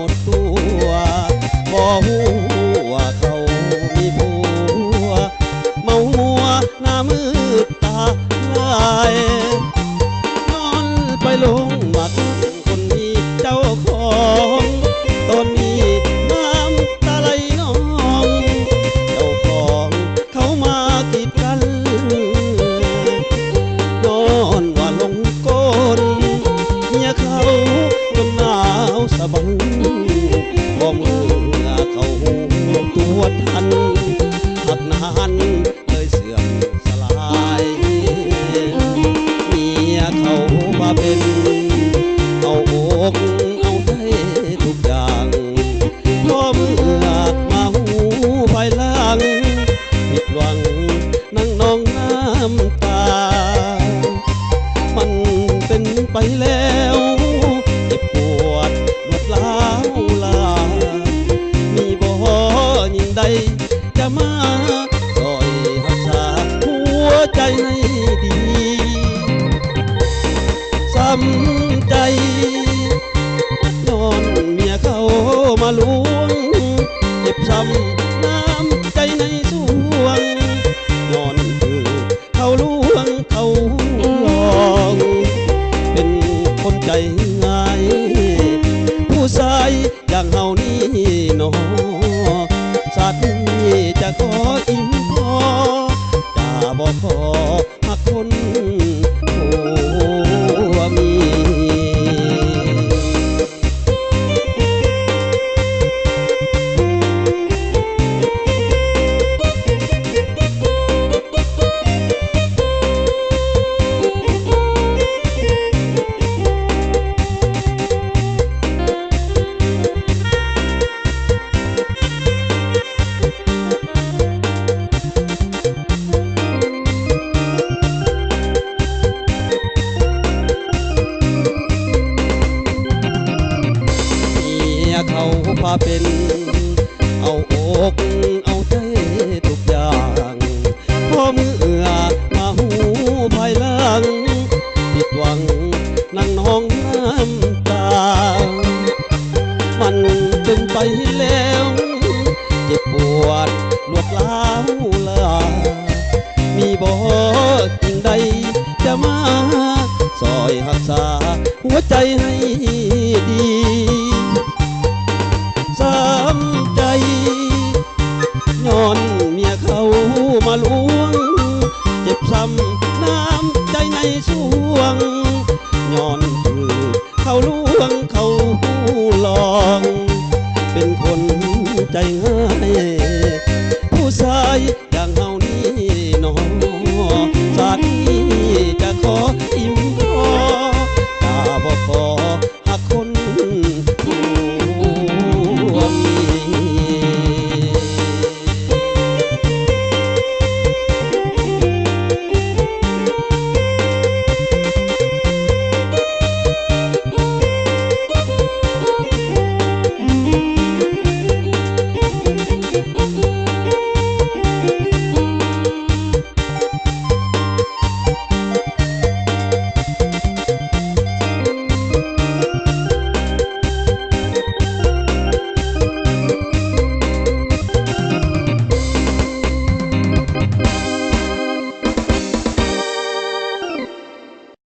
ดตัวบ่ฮู้ว่าเขามีผัวเมามัวหน้ามืดตาลายนอนไปลงหมักคนมีเจ้าของตอนนี้น้ำตาไหลนองเจ้าของเขามากีดกันนอนว่าลงก้นเมียเขาจนหนาวสะบังบ่เมื่อเขาตัวทันหักนานเลยเสื่อมสลายเมียเขามาเป็นเอาอกเอาใจทุกอย่างพอเมื่อมาหูภายหลังผิดหวังนั่งนองน้ำตามันเป็นไปแล้วเจ็บปวดรวดร้าวลามีบ่ยิ่งใดจะมาซอยรักษาหัวใจให้ดีซ้ำใจย้อนเมียเขามาลวงเจ็บช้ำน้ำใจในสวงย้อนคือเขาลวงเขาหลอกเป็นคนใจง่ายผู้ชายอย่างเฮานี่หนอสัตว์นี้จะขออิ่มพอจะบอกขอหักคนผัวเมีเขาพาเป็นเอาอกเอาใจทุกอย่างพอมือมาหูภายหลังผิดหวังนั่งนองน้ำตามันเป็นไปแล้วเจ็บปวดรวดร้าวลามีบ่จริงใดจะมาซอยรักษาหัวใจให้ดีซ้ำใจย้อนเมียเขามาลวงเจ็บซ้ำน้ำใจในสวงย้อนคือเขาลวงเขาหลองเป็นคนใจง่าย